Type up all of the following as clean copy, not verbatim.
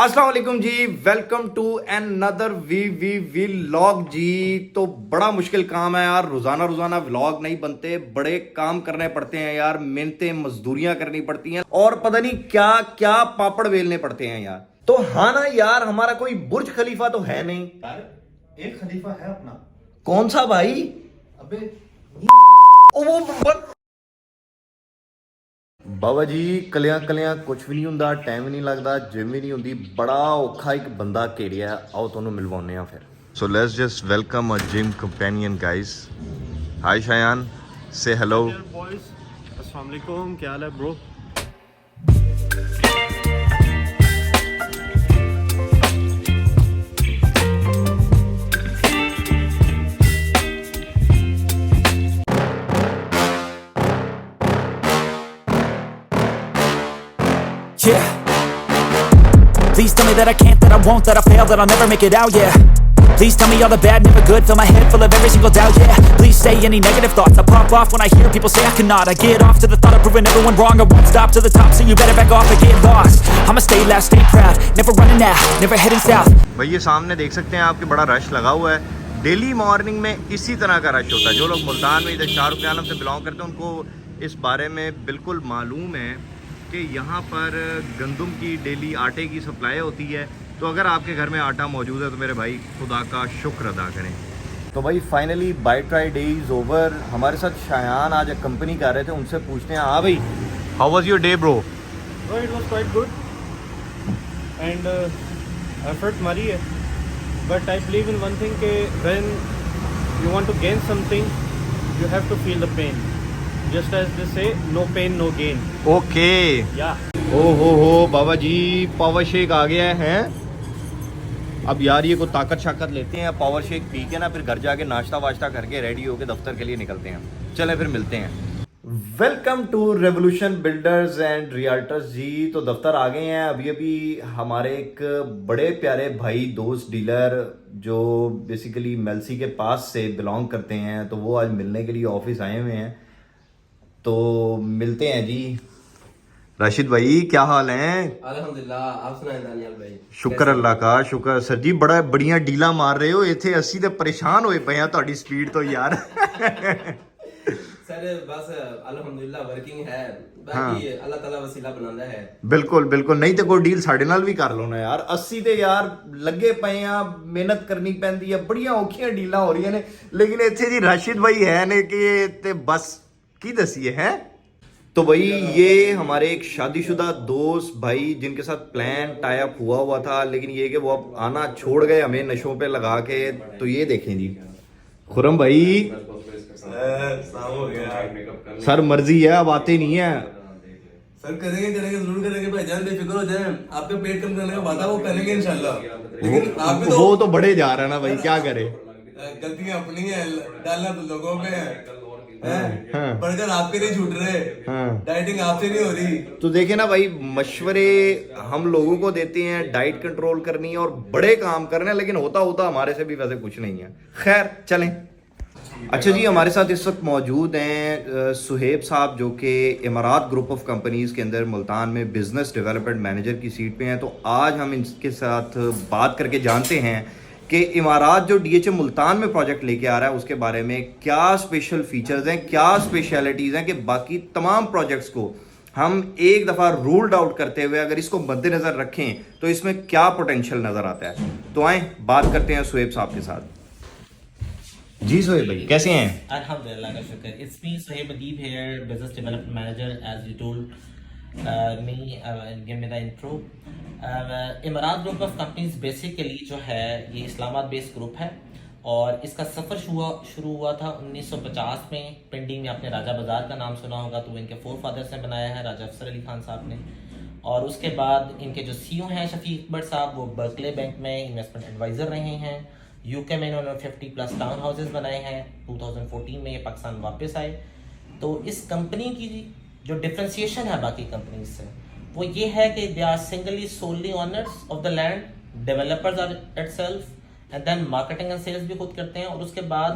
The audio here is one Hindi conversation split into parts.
अस्सलाम वालेकुम जी, welcome to another V vlog जी। तो बड़ा मुश्किल काम है यार, रोजाना रोजाना व्लॉग नहीं बनते, बड़े काम करने पड़ते हैं यार, मेहनतें मजदूरियां करनी पड़ती हैं और पता नहीं क्या क्या पापड़ बेलने पड़ते हैं यार। तो हाँ ना यार, हमारा कोई बुर्ज खलीफा तो है नहीं यार, एक खलीफा है अपना। कौन सा भाई? अबे वो बाबा जी कलियां कलियां कुछ भी नहीं ਹੁੰਦਾ, टाइम ही नहीं लगता, जिम ही नहीं होंगी, बड़ा औखा एक बंदा घेरिया। आओ ਤੁਹਾਨੂੰ ਮਿਲਵਾਉਂਦੇ ਆ ਫਿਰ। So let's just welcome a gym companion guys. Hi Shayan, say hello. Boys, अस्सलाम वालेकुम, क्या हाल है bro? Yeah. Please tell me that I can't, that I won't, that I fail, that I'll never make it out, yeah. Please tell me all the bad, never good, fill my head full of every single doubt, yeah. Please say any negative thoughts, I pop off when I hear people say I cannot. I get off to the thought of proving everyone wrong, I won't stop to the top, so you better back off and get lost. I'ma stay loud, stay proud, never running out, never heading south. भाई ये सामने देख सकते हैं आपके, बड़ा रश लगा हुआ है। डेली मॉर्निंग में इसी तरह का रश होता है। जो लोग मुल्तान में इधर शाहरुख आलम से बिलोंग करते हैं उनको इस बारे में बिल्कुल मालूम है कि यहाँ पर गंदम की डेली आटे की सप्लाई होती है। तो अगर आपके घर में आटा मौजूद है तो मेरे भाई खुदा का शुक्र अदा करें। तो भाई finally by try day is over. हमारे साथ शायान आज एक कंपनी कर रहे थे, उनसे पूछते हैं। हाँ भाई, how was your day bro? Oh, it was quite good and effort मरी है, but I believe in one thing कि when you want to gain something you have to feel the pain, just as they say no pain no gain. Okay. Yeah. ओ हो बाबा जी, पावर शेक आ गया है। अब यार ये को ताकत शाकत लेते हैं, पावर शेक पी के ना फिर घर जाके नाश्ता वाश्ता करके रेडी होके दफ्तर के लिए निकलते हैं। चलें फिर मिलते हैं। Welcome to revolution builders and realtors जी। तो दफ्तर आ गए हैं। अभी अभी हमारे एक बड़े प्यारे भाई दोस्त डीलर जो बेसिकली मेल्सी के पास से बिलोंग करते हैं, तो वो आज मिलने के लिए ऑफिस आए हुए हैं। तो मिलते हैं जी। राशिद भाई क्या हाल है? अल्हम्दुलिल्लाह, आप सुनाएं दानियाल भाई। शुक्र अल्लाह का, शुक्र। सर जी बड़ा बढ़िया डीला मार रहे हो। इतने असी तो परेशान होए पे हैं ਤੁਹਾਡੀ स्पीड तो यार। सर बस अल्हम्दुलिल्लाह वर्किंग है, बाकी अल्लाह ताला वसीला बनांदा है। बिल्कुल बिल्कुल, नहीं तो कोई डील साढ़े नाल भी कर लो ना यार। 80 ਤੇ यार ਲੱਗੇ ਪਏ ਆ, ਮਿਹਨਤ ਕਰਨੀ ਪੈਂਦੀ ਹੈ, ਬੜੀਆਂ ਔਖੀਆਂ ਡੀਲਾਂ ਹੋ ਰਹੀਆਂ ਨੇ, लेकिन ਇੱਥੇ जी राशिद भाई है ने कि ते बस की दसिए है। तो भाई ये हमारे एक शादीशुदा दोस्त भाई जिनके साथ प्लान टाई अप हुआ था, लेकिन ये कि वो अब आना छोड़ गए हमें नशों पे लगा के। तो ये देखें जी, खुरम भाई सर मर्जी है, अब आते नहीं है सर। करेंगे जरूर करेंगे भाईजान, बेफिक्र हो जाए। आपका पेट कम करने का वादा वो करेंगे इंशाल्लाह। लेकिन आप भी वो तो बड़े जा रहा है ना भाई, क्या करे। गलतियां अपनी है, डालना तो लोगों पे है। हाँ। बर्गर आपके नहीं छूट रहे, डाइटिंग आपसे नहीं हो रही। तो देखे ना भाई, मशवरे हम लोगों को देते हैं, डाइट कंट्रोल करनी है और बड़े काम करने हैं, लेकिन होता हमारे से भी वैसे कुछ नहीं है। खैर चलें। अच्छा जी, हमारे साथ इस वक्त मौजूद हैं सुहेब साहब, जो कि इमारात ग्रुप ऑफ कंपनीज के अंदर मुल्तान में बिजनेस डेवलपमेंट मैनेजर की सीट पे हैं। तो आज हम इनके साथ बात करके जानते हैं कि इमारात जो DHA मुल्तान में प्रोजेक्ट लेके आ रहा है उसके बारे में क्या स्पेशल फीचर्स हैं, क्या स्पेशलिटीज़ हैं कि बाकी तमाम प्रोजेक्ट्स को हम एक दफ़ा रूल्ड आउट करते हुए अगर इसको मद्देनज़र रखें तो इसमें क्या पोटेंशियल नज़र आता है। तो आएँ बात करते हैं सुहेब साहब के साथ। जी सुहेब भाई कैसे हैं? अल्हम्दुलिल्लाह का शुक्र। It's me Suheb Adeeb here, business development manager, as you told me give me the intro. Imarat group of companies basically जो है ये इस्लामाबाद बेस्ड ग्रुप है और इसका सफ़र शुरू हुआ था 1950 में। पिंडी में आपने राजा बाजार का नाम सुना होगा, तो इनके फोर फादर्स ने बनाया है, राजा अफसर अली खान साहब ने। और उसके बाद इनके जो CEO हैं शफीक अकबर साहब, वो बर्कले बैंक में इन्वेस्टमेंट एडवाइज़र रहे हैं। UK में इन्होंने 50+ टाउन हाउसेज बनाए हैं। 2014 में ये पाकिस्तान वापस आए। तो इस कंपनी की जो डिफ्रेंसिएशन है बाकी कंपनीज से वो ये है कि they are singly solely owners of the land, developers are itself and then marketing and sales भी खुद करते हैं। और उसके बाद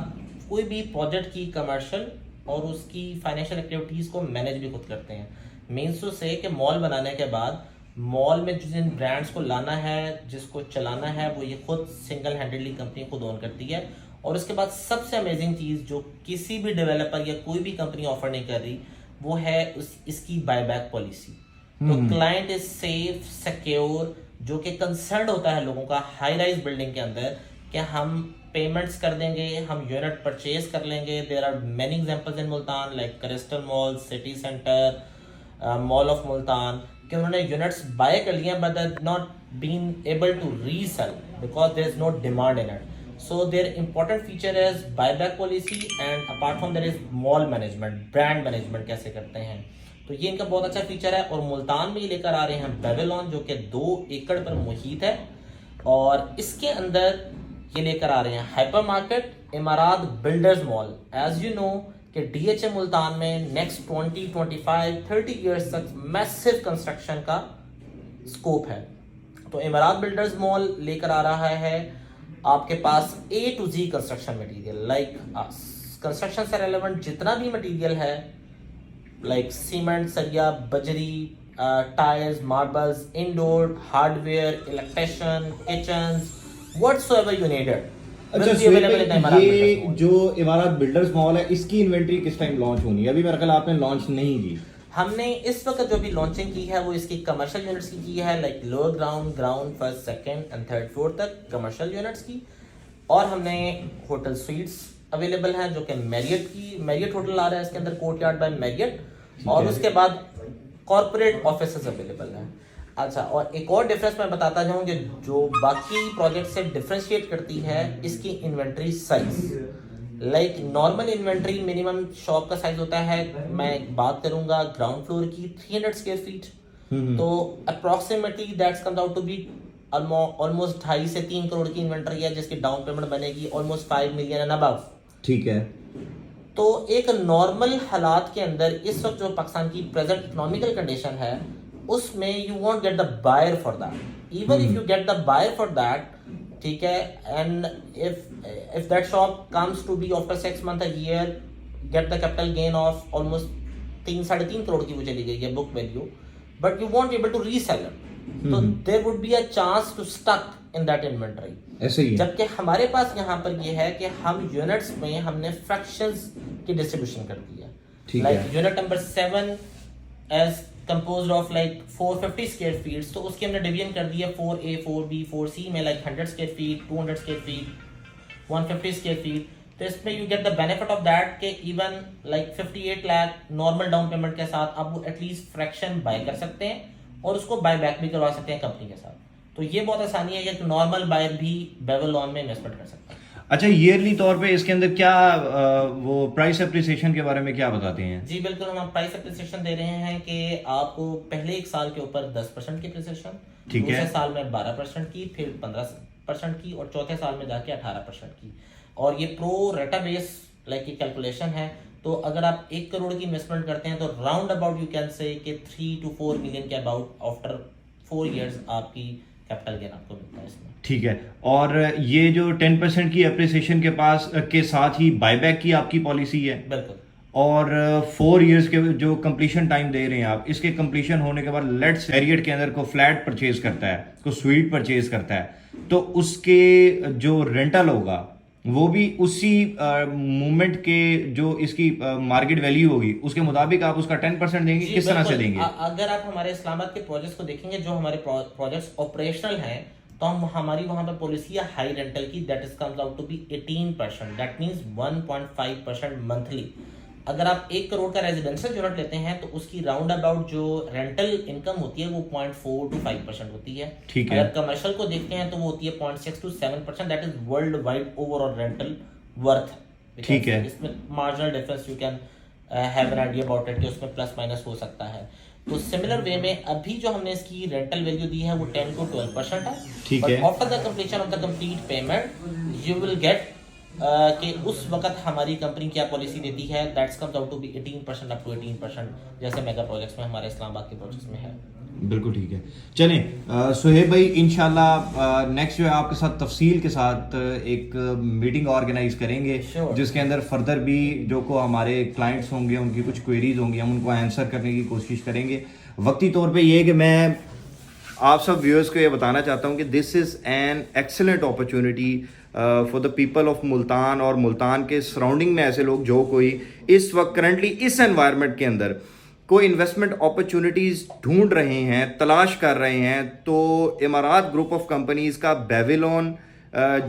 कोई भी प्रोजेक्ट की कमर्शियल और उसकी फाइनेंशियल एक्टिविटीज़ को मैनेज भी खुद करते हैं। मीन्स टू से कि मॉल बनाने के बाद मॉल में जिन ब्रांड्स को लाना है, जिसको चलाना है, वो ये खुद सिंगल हैंडेडली कंपनी खुद ओन करती है। और उसके बाद सबसे अमेजिंग चीज़ जो किसी भी डेवलपर या कोई भी कंपनी ऑफर नहीं कर रही, वो है इसकी बायबैक पॉलिसी। तो क्लाइंट इज सेफ, सिक्योर, जो कि कंसर्न होता है लोगों का हाई राइज बिल्डिंग के अंदर कि हम पेमेंट्स कर देंगे, हम यूनिट परचेज कर लेंगे। There are many examples in Multan like Crystal Mall, City Centre, Mall of Multan, कि उन्होंने यूनिट्स बाय कर लिए but they not been able to resell because there is no demand in it. So their important feature is buyback policy and apart from that is mall management, brand management कैसे करते हैं। तो ये इनका बहुत अच्छा फीचर है। और मुल्तान में ये लेकर आ रहे हैं बेबीलोन, जो कि 2 एकड़ पर मुहित है, और इसके अंदर ये लेकर आ रहे हैं hypermarket, Imarat builders mall. As you know कि DHA मुल्तान में नेक्स्ट 20, 25, 30 ईयर्स तक मैसिव कंस्ट्रक्शन का स्कोप है। तो इमारात बिल्डर्स मॉल लेकर आ रहा है आपके पास A to Z construction material, like construction से रेलेवेंट जितना भी मटेरियल है, लाइक सीमेंट, सरिया, बजरी, tyres, marbles, indoor hardware, electrician, kitchens, whatsoever you needed. अच्छा सुहेब, ये जो इमारत बिल्डर्स मॉल है, इसकी इन्वेंट्री किस टाइम लॉन्च होनी है? अभी मेरा ख्याल आपने लॉन्च नहीं की। हमने इस वक्त जो भी लॉन्चिंग की है वो इसकी कमर्शियल यूनिट्स की है, like lower ground, first, second and third floor तक कमर्शियल यूनिट्स की। और हमने होटल स्वीट्स अवेलेबल हैं जो कि मैरियट होटल आ रहा है इसके अंदर, कोर्टयार्ड बाय मैरियट, और उसके बाद कॉर्पोरेट ऑफिसेज अवेलेबल हैं। अच्छा, और एक और डिफरेंस मैं बताता जाऊँ कि जो बाकी प्रोजेक्ट से डिफ्रेंशिएट करती है इसकी inventory size. Like normal inventory minimum shop का साइज होता है, मैं बात करूंगा ग्राउंड फ्लोर की, 300 स्क्वायर फीट। तो approximately that's comes out to be almost 2.5 से 3 करोड़ की इन्वेंट्री है, जिसकी डाउन पेमेंट बनेगी ऑलमोस्ट 5 मिलियन एंड अबव। ठीक है। तो एक नॉर्मल हालात के अंदर इस वक्त जो पाकिस्तान की प्रेजेंट इकोनॉमिकल कंडीशन है, उसमें you won't get the buyer for that. Even if you get the buyer for that, ठीक है, and if that shop comes to be after 6 months, a year, get the capital gain of almost 3-3.5 crore की वो चली गई है book value, but you won't be able to resell it. तो there would be a chance to stuck in that inventory. ऐसे ही है। जबकि हमारे पास यहाँ पर ये है कि हम यूनिट्स में हमने फ्रैक्शंस की डिस्ट्रीब्यूशन कर दी है। ठीक लाइक है। Unit number 7 as composed of like 450 square feet, तो उसकी हमने डिवीजन कर दिया 4A, 4B, 4C में, like 100 square feet, 200 square feet, 150 square feet। तो इसमें you get the benefit of that कि even like 58 lakh normal down payment के साथ आप वो एटलीस्ट फ्रैक्शन बाय कर सकते हैं और उसको बाय बैक भी करवा सकते हैं कंपनी के साथ। तो ये बहुत आसानी है कि नॉर्मल बायर भी बेबीलोन में इन्वेस्टमेंट कर सकता है। अच्छा, ईयरली तौर पे इसके अंदर क्या वो प्राइस एप्रिसिएशन के बारे में क्या बताते हैं? जी बिल्कुल, हम प्राइस एप्रिसिएशन दे रहे हैं कि आपको पहले 1 साल के ऊपर 10% की एप्रिसिएशन, दूसरे साल में 12% की, फिर 15% की, और चौथे साल में जाके 18% की। और ये प्रो रेटा बेस लाइक की कैलकुलेशन है। तो अगर आप 1 करोड़ की इन्वेस्टमेंट करते हैं तो round about you can say कि 3 to 4 मिलियन के अबाउट आफ्टर 4 इयर्स आपकी कैपिटल गेन आपको मिलता है इसमें। ठीक है। और ये जो 10% की एप्रिसिएशन के पास के साथ ही बायबैक की आपकी पॉलिसी है? बिल्कुल। और 4 इयर्स के जो कंप्लीशन टाइम दे रहे हैं आप, इसके कंप्लीशन होने के बाद लेट्स पीरियड के अंदर को फ्लैट परचेज करता है, को स्वीट परचेज करता है, तो उसके जो रेंटल होगा वो भी उसी मूवमेंट के जो इसकी मार्केट वैल्यू होगी उसके मुताबिक आप उसका 10% देंगे? किस तरह से देंगे? अगर आप हमारे इस्लामाबाद के प्रोजेक्ट्स को देखेंगे, जो हमारे प्रोजेक्ट्स ऑपरेशनल हैं, तो हम हमारी वहां पर पॉलिसी है हाई रेंटल की, that is comes out to be 18%, that means 1.5% monthly. अगर आप 1 करोड़ का रेजिडेंशियल यूनिट लेते हैं तो उसकी राउंड अबाउट जो रेंटल इनकम होती है वो 0.4 to 5% होती है। ठीक है। अगर कमर्शियल को देखते हैं तो वो होती है 0.6 to 7%, that is world wide overall rental worth. ठीक है। इसमें marginal difference you can have an idea about it कि उसमें प्लस माइनस हो सकता है। तो सिमिलर वे में अभी जो हमने इसकी रेंटल वैल्यू दी है वो 10 to 12% है। ठीक है। After the completion of the complete payment you will get कि उस वक्त हमारी कंपनी क्या पॉलिसी देती है, that's comes out to be 18% up to 18%, जैसे मेगा प्रोजेक्ट्स में हमारे इस्लामाबाद के प्रोजेक्ट्स में है। बिल्कुल ठीक है। चलें सुहेब भाई, इंशाल्लाह नेक्स्ट जो है आपके साथ तफसील के साथ एक मीटिंग ऑर्गेनाइज करेंगे, जिसके अंदर फर्दर भी जो को हमारे क्लाइंट्स होंगे उनकी कुछ क्वेरीज होंगी, हम उनको आंसर करने की कोशिश करेंगे। वक्ती तौर पे ये है कि मैं आप सब व्यूअर्स को ये बताना चाहता हूँ कि this is an excellent opportunity for the people of Multan और मुल्तान के सराउंडिंग में ऐसे लोग जो कोई इस वक्त करंटली इस एनवायरनमेंट के अंदर कोई इन्वेस्टमेंट अपॉर्चुनिटीज़ ढूंढ रहे हैं, तलाश कर रहे हैं, तो इमारात ग्रुप ऑफ कंपनीज़ का बेबीलोन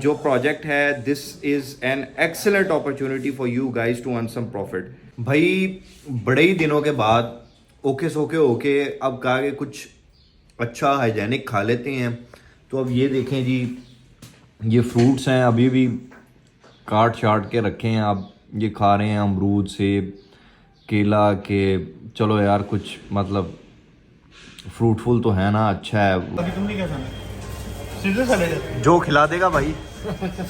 जो प्रोजेक्ट है, this is an excellent opportunity for you guys to earn some profit. भाई बड़े ही दिनों के बाद ओके सोके होके अब कहा कि कुछ अच्छा हाइजेनिक खा लेते हैं। तो अब ये देखें जी, ये फ्रूट्स हैं अभी भी काट शाट के रखे हैं, अब ये खा रहे हैं अमरूद, सेब, केला के। चलो यार कुछ मतलब फ्रूटफुल तो है ना, अच्छा है। अभी तुमने क्या खाना? सीजर सैलेड है। जो खिला देगा भाई।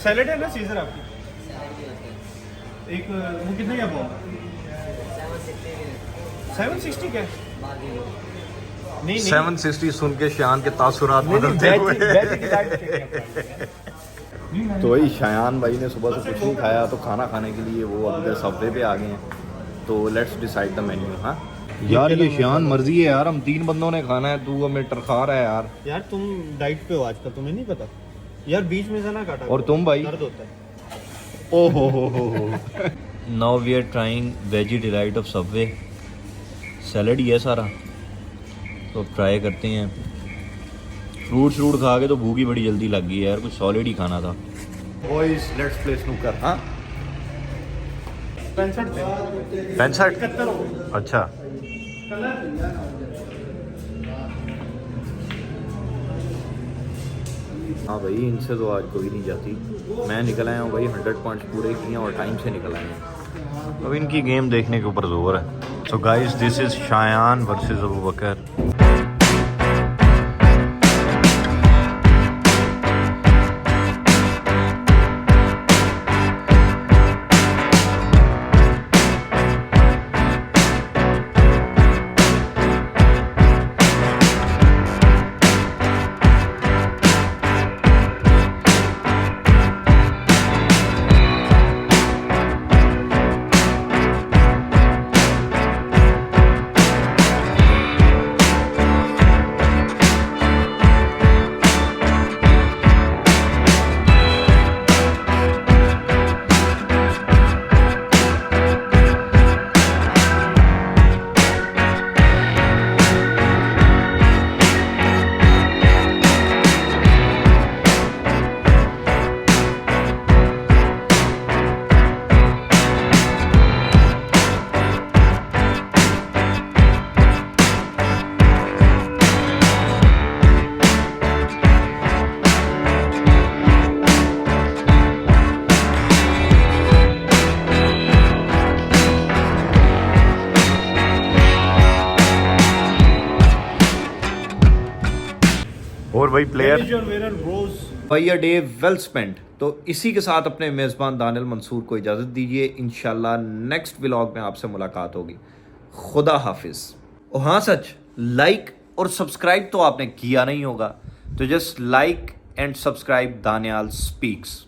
सैलेड है ना सीजर आपकी? एक वो कितने का पाओ? 760 क्या? नहीं 760 सुन के शान के तासुरात बदलते हुए। तो वही शायान भाई ने सुबह से कुछ नहीं खाया, तो खाना खाने के लिए वो अब इधर सबवे पे आ गए हैं। तो लेट्स डिसाइड द मेन्यू। हाँ यार ये शायान मर्जी है यार, हम 3 बंदों ने खाना है, तू हमें टरखा रहा है यार। यार तुम डाइट पे हो आजकल, तुम्हें नहीं पता यार, बीच में से ना काटा। और तुम भाई? दर्द होता है। ओ हो। Now we are trying veggie delight of subway. Salad ही है सारा, तो ट्राई करते हैं। फ्रूट खा के तो भूख ही बड़ी जल्दी लग गई है यार, कुछ सॉलिड ही खाना था। Boys let's play snooker. हाँ 65। अच्छा हाँ भाई, इनसे तो आज कोई नहीं जाती। मैं निकल आया हूँ भाई, 100 पॉइंट्स पूरे किए और टाइम से निकल आए हैं। अब इनकी गेम देखने के ऊपर जोर है। So guys this is Shayan versus Abu Bakar. और भाई प्लेयर भाई डे वेल स्पेंट। तो इसी के साथ अपने मेज़बान दानिल मंसूर को इजाज़त दीजिए। इंशाल्लाह नेक्स्ट व्लॉग में आपसे मुलाकात होगी। खुदा हाफिज़। और हाँ सच, लाइक और सब्सक्राइब तो आपने किया नहीं होगा, तो just like and subscribe Daniyal speaks.